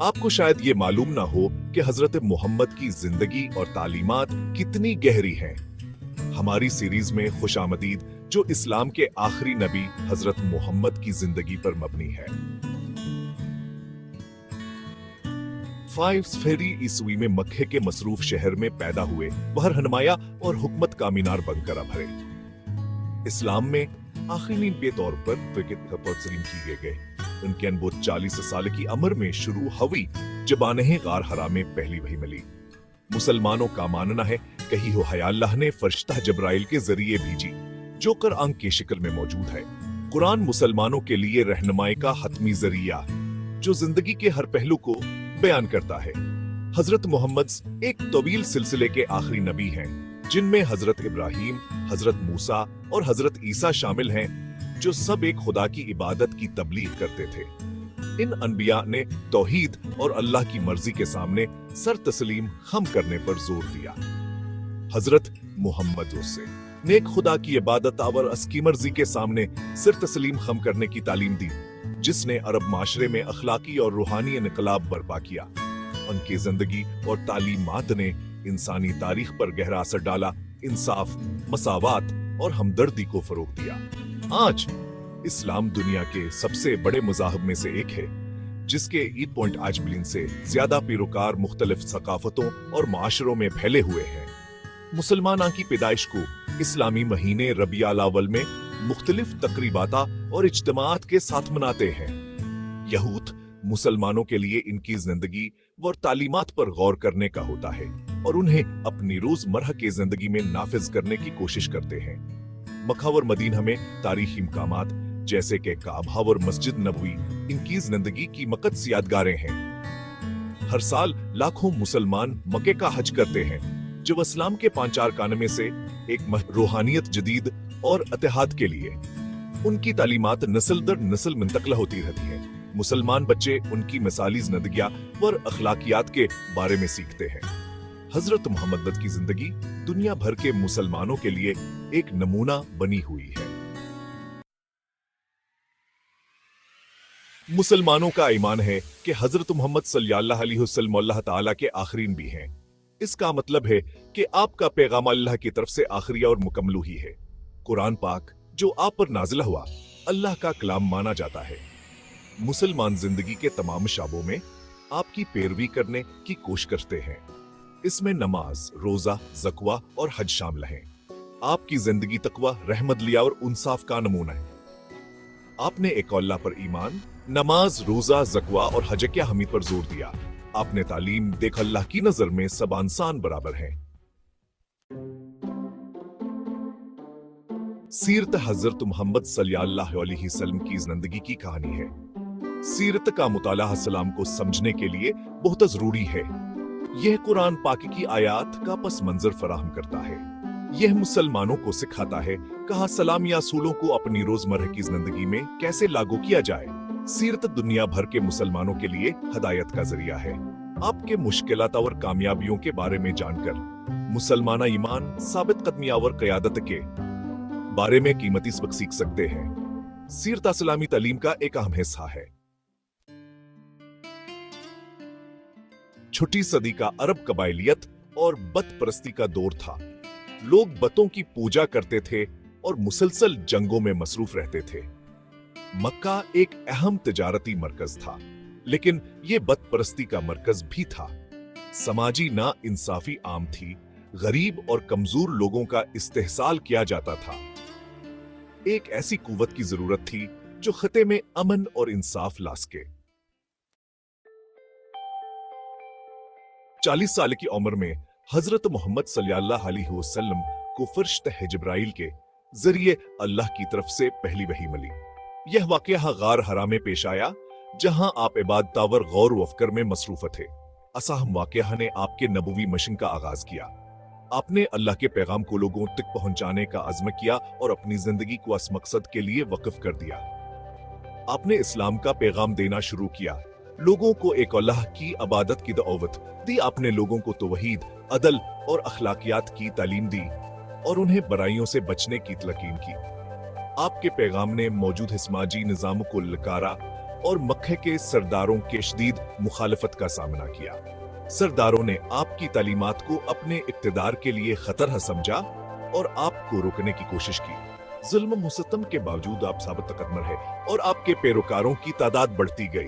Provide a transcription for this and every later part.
आपको शायद ये मालूम ना हो कि हजरत मोहम्मद की जिंदगी और तालीमात कितनी गहरी हैं। हमारी सीरीज में खुशामदीद, जो इस्लाम के आखिरी नबी हजरत मोहम्मद की जिंदगी पर मबनी है। 5 ईस्वी में मक्के के मसरूफ शहर में पैदा हुए, वह रहनुमाया और हुकमत का मीनार बनकर अभरे। इस्लाम में आखिरी के तौर पर तस्लीम किए गए। उनके अनबुत 40 साल की उम्र में शुरू हुई जबानहे गार हरा में पहली वही मिली। मुसलमानों का मानना है कही हो हया अल्लाह ने फरिश्ता जबराइल के जरिए भेजी, जो कुरान की शक्ल में मौजूद है। कुरान मुसलमानों के लिए रहनुमाई का हतमी जरिया, जो जिंदगी के हर पहलू को बयान करता है। हजरत मोहम्मद एक तवील सिलसिले के आखिरी नबी हैं, जिनमें हजरत इब्राहिम, हजरत मूसा और हजरत ईसा शामिल हैं, जो सब एक खुदा की इबादत की तबलीग करते थे। इन अनबिया ने तौहीद और अल्लाह की मर्जी के सामने सर तस्लीम खम करने पर जोर दिया। हजरत मोहम्मद उससे नेक खुदा की इबादत और उसकी मर्जी के सामने सिर तस्लीम खम करने की तालीम दी, जिसने अरब माशरे में अखलाकी और रूहानी इनकलाब बर्पा किया। उनकी जिंदगी और तालीमात ने इंसानी तारीख पर गहरा असर डाला, इंसाफ, मसावात और हमदर्दी को फरोग दिया। आज इस्लाम दुनिया के सबसे बड़े मज़ाहब में से एक है, जिसके 1.8 बिलियन से ज्यादा पैरोकार मुख्तलिफ सकाफतों और माशरों में फैले हुए हैं। मुसलमाना की पैदाइश को इस्लामी महीने रबियाल अव्वल में मुख्तलिफ तकरीबात और इज्तिमात के साथ मनाते हैं। यहूद मुसलमानों के लिए इनकी जिंदगी व तालीमात पर गौर करने का होता है और उन्हें अपनी रोजमर्रा की जिंदगी में नाफिज करने की कोशिश करते हैं। मक्का और मदीना में तारीखी मकामात जैसे कि काबा और मस्जिद नबवी इनकी जिंदगी की मकदस यादगारें हैं। हर साल लाखों मुसलमान मक्के का हज करते हैं, जो इस्लाम के 5 अरकान में से एक रूहानियत जदीद और इत्तेहाद के लिए। उनकी तालीमात नस्ल दर नस्ल मुंतकिल होती रहती है। मुसलमान बच्चे उनकी मिसाली जिंदगियां और अखलाकियात के बारे में सीखते हैं। हजरत मोहम्मद की जिंदगी दुनिया भर के मुसलमानों के लिए एक नमूना बनी हुई है। मुसलमानों का ईमान है कि हजरत मोहम्मद सल्लल्लाहु अलैहि वसल्लम अल्लाह ताला के आखिरी नबी हैं। इसका मतलब है कि आपका पैगाम अल्लाह की तरफ से आखिरी और मुकम्मल ही है। कुरान पाक जो आप पर नाज़िल हुआ अल्लाह का कलाम माना जाता है। मुसलमान जिंदगी के तमाम शाबों में आपकी पैरवी करने की कोशिश करते हैं। इसमें नमाज, रोजा, ज़कवा और हज शामिल हैं। आपकी जिंदगी तकवा, रहमत लिया और इंसाफ का नमूना है। आपने एक अल्लाह पर ईमान, नमाज, रोजा, ज़कवा और हज के हमीद पर जोर दिया। आपने तालीम देख अल्लाह की नजर में सब इंसान बराबर हैं। सीरत हजरत मोहम्मद सल्लल्लाहु अलैहि वसल्लम की जिंदगी की कहानी है। सीरत का मुताला सलाम को समझने के लिए बहुत जरूरी है। यह कुरान पाक की आयात का पस मंजर फराहम करता है। यह मुसलमानों को सिखाता है कहा सलाम या असूलों को अपनी रोजमर्रा की जिंदगी में कैसे लागू किया जाए। सीरत दुनिया भर के मुसलमानों के लिए हिदायत का जरिया है। आपके मुश्किलात और कामयाबियों के बारे में जानकर मुसलमाना ईमान, साबित कदमिया और क़यादत के बारे में कीमती सबक सीख सकते हैं। सीरत इस्लामी तालीम का एक अहम हिस्सा है। छठी सदी का अरब कबाइलियत और बत परस्ती का दौर था। लोग बतों की पूजा करते थे और मुसलसल जंगों में मसरूफ रहते थे। मक्का एक अहम तिजारती मरकज था, लेकिन यह बत परस्ती का मरकज भी था। समाजी ना इंसाफी आम थी, गरीब और कमजोर लोगों का इस्तेहसाल किया जाता था। एक ऐसी कुव्वत की जरूरत थी जो खिते में अमन और इंसाफ ला सके। 40 साल की उम्र में हजरत मोहम्मद सल्लल्लाहु अलैहि वसल्लम को फरिश्ता जिब्राइल के जरिए अल्लाह की तरफ से पहली वही मिली। यह वाकया गार हरा में पेश आया, जहां आप इबादत और गौर व फिक्र में मसरूफ थे। असाहम वाकया ने आपके नबूवी मिशन का आगाज किया। आपने अल्लाह के पैगाम को लोगों तक पहुंचाने का अज़्म किया और अपनी जिंदगी को इस मकसद के लिए वक्फ कर दिया। आपने इस्लाम का पैगाम देना शुरू किया, लोगों को एक अल्लाह की इबादत की दावत दी। आपने लोगों को तौहीद, अदल और अखलाकियात की तालीम दी और उन्हें बुराइयों से बचने की तलकीन की। आपके पैगाम ने मौजूद समाजी निज़ाम को ललकारा और मक्के के सरदारों के शदीद मुखालफत का सामना किया। सरदारों ने आपकी तालीमात को अपने इक्तदार के लिए खतरा समझा और आपको रोकने की कोशिश की। जुल्म मुसत्तम के बावजूद आप साबित कदम है और आपके पैरोकारों की तादाद बढ़ती गई।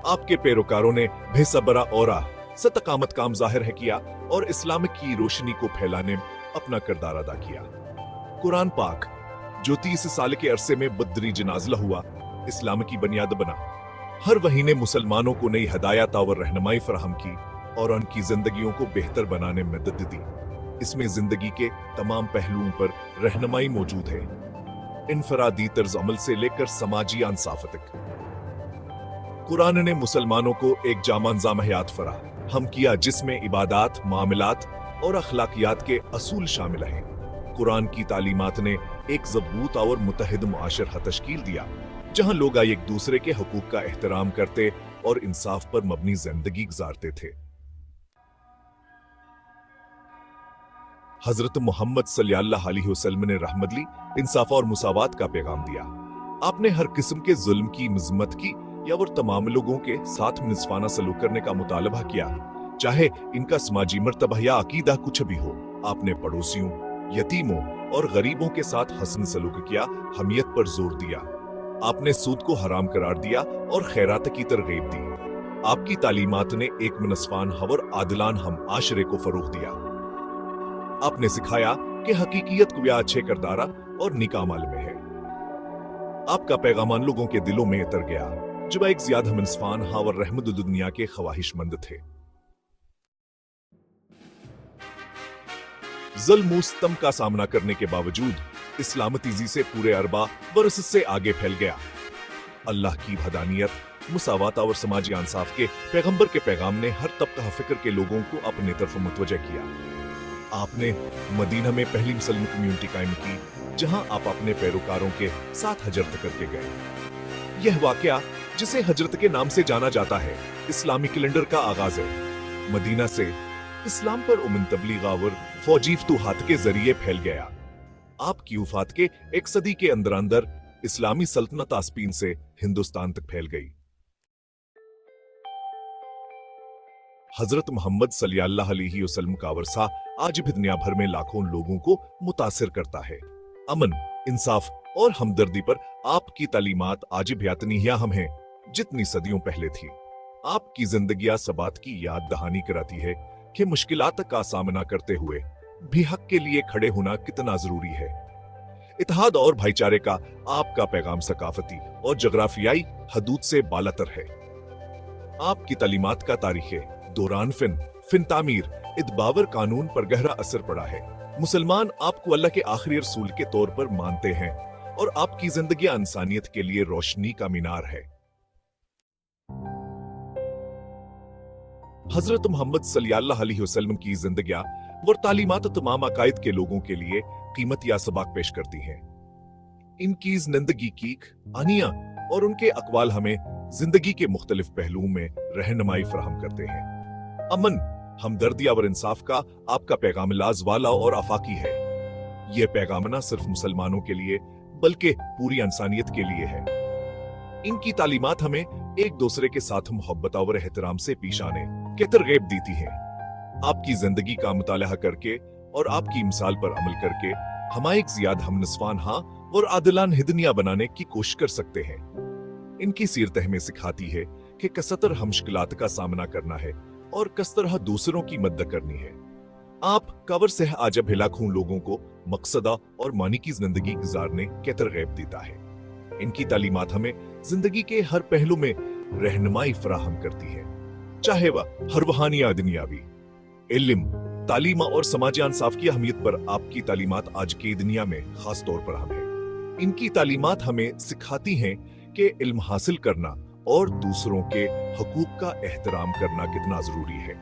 आपके पैरोकारों ने बेसब्रा और सतकामत काम जाहिर है किया और इस्लाम की रोशनी को फैलाने में अपना किरदार अदा किया। कुरान पाक जो 30 साल के अरसे में बदरीज नाज़िल हुआ, इस्लाम की बुनियाद बना। हर वही ने मुसलमानों को नई हदायत और रहनुमाई फराहम की और उनकी जिंदगियों को बेहतर बनाने में मदद दी। इसमें जिंदगी के तमाम पहलुओं पर रहनुमाई मौजूद है, इनफरादी तर्ज अमल से लेकर समाजी इंसाफ तक। कुरान ने मुसलमानों को एक जामा निज़ाम हयात फराहम किया जिसमें इबादत, मामलात और अखलाकियात के असूल शामिल हैं। कुरान की तालीमात ने एक ज़बूत और मुतहद मुआशरा तश्कील दिया जहां लोग एक दूसरे के हकूक का एहतराम करते और इंसाफ पर मबनी जिंदगी गुजारते थे। हजरत मोहम्मद सल्लल्लाहु अलैहि वसल्लम ने रहमतली, इंसाफ और मुसावात का पैगाम दिया। आपने हर किस्म के जुल्म की मजम्मत की या वो तमाम लोगों के साथ निस्फाना सलूक करने का मुतालबा किया, चाहे इनका समाजी मर्तबा या अकीदा कुछ भी हो। आपने पड़ोसियों, यतीमों और गरीबों के साथ हसन सलूक किया, हमियत पर जोर दिया। आपने सूद को हराम करार दिया और खैरात की तरगीब दी। आपकी तालीमात ने एक मुनस्फान और आदिलान हम आशरे को फरोग दिया। आपने सिखाया कि हकीकियत को अच्छे करदारा और निका माल में है। आपका पैगाम लोगों के दिलों में उतर गया जो एक ज्यादा मुनस्फान और रहमत दुनिया के ख्वाहिशमंद थे। ज़ुल्म का सामना करने के बावजूद इस्लाम तेजी से पूरे अरबा बरस से आगे फैल गया। अल्लाह की भदानियत, मुसावात और समाजी इंसाफ के पैगंबर के पैगाम ने हर तबका फिक्र के लोगों को अपने तरफ मुतवज्जह किया। आपने मदीना में पहली मुसलमान कम्युनिटी कायम की जहां आप अपने पैरोकारों के साथ हजरत करके गए। यह वाकया जिसे हजरत के नाम से जाना जाता है, इस्लामी कैलेंडर का आगाज है। मदीना से इस्लाम पर उमन तबलीग और फौजी फतूहात के जरिए फैल गया। आपकी वफात के एक सदी के अंदर अंदर इस्लामी सल्तनत स्पेन से हिंदुस्तान तक फैल गई। हजरत मोहम्मद सल्लल्लाहु अलैहि वसल्लम का वर्सा आज भी दुनिया भर में लाखों लोगों को मुतासिर करता है। अमन, इंसाफ और हमदर्दी पर आपकी तालीमात आज भी इतनी ही अहम है जितनी सदियों पहले थी। आपकी जिंदगी सबात की याद दहानी कराती है कि मुश्किलात का सामना करते हुए भी हक के लिए खड़े होना कितना जरूरी है। इत्तेहाद और भाईचारे का आपका पैगाम सकाफती और जगराफियाई हदूद से बालातर है। आपकी तालीमात का तारीख दौरान फिन तामीर इदबावर कानून पर गहरा असर पड़ा है। मुसलमान आपको अल्लाह के आखिरी रसूल के तौर पर मानते हैं और आपकी जिंदगी इंसानियत के लिए रोशनी का मीनार है। हजरत मोहम्मद सल्लल्लाहु अलैहि वसल्लम की जिंदगी और तालीमात तमाम अकायद के लोगों के लिए कीमत या सबक पेश करती हैं। इनकी जिंदगी की आनिया और उनके अकवाल हमें जिंदगी के मुख्तलिफ पहलुओं में रहनुमाई फराहम करते हैं। अमन, हमदर्दी और इंसाफ का आपका पैगाम लाजवाला और आफाकी है। यह पैगाम न सिर्फ मुसलमानों के लिए बल्कि पूरी इंसानियत के लिए है। इनकी तालीमात हमें एक दूसरे के साथ मोहब्बत और एहतराम से पेश आने की तरगीब देती है। आपकी जिंदगी का मुताला करके और आपकी मिसाल पर अमल करके हम एक ज्यादा हमनस्फान और आदिलान दुनिया बनाने की कोशिश कर सकते हैं। इनकी सीरत हमें सिखाती है कि किस तरह हम मुश्किलात का सामना करना है और किस तरह दूसरों की मदद करनी है। आप कवर से आज भी लाखों लोगों को मकसदा और मानी की जिंदगी गुजारने की तरगीब देता है। इनकी तालीमात हमें जिंदगी के हर पहलू में रहनुमाई फराहम करती है, चाहे वह हर वहानी या दुनियावी। इल्म, तालीम और समाजी इंसाफ की अहमियत पर आपकी तालीमात आज की दुनिया में खास तौर पर अहम है। इनकी तालीमात हमें सिखाती हैं कि इल्म हासिल करना और दूसरों के हकूक का एहतराम करना कितना जरूरी है।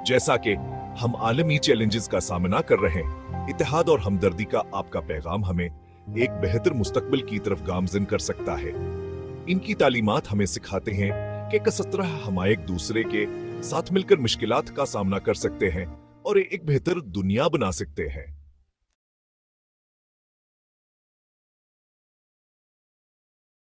जैसा कि हम आलमी चैलेंजेस का सामना कर रहे हैं, इत्तेहाद और हमदर्दी का आपका पैगाम हमें एक बेहतर मुस्तकबिल की तरफ गामजन कर सकता है। इनकी तालीमात हमें सिखाते हैं कि किस तरह हम एक दूसरे के साथ मिलकर मुश्किलात का सामना कर सकते हैं और एक बेहतर दुनिया बना सकते हैं।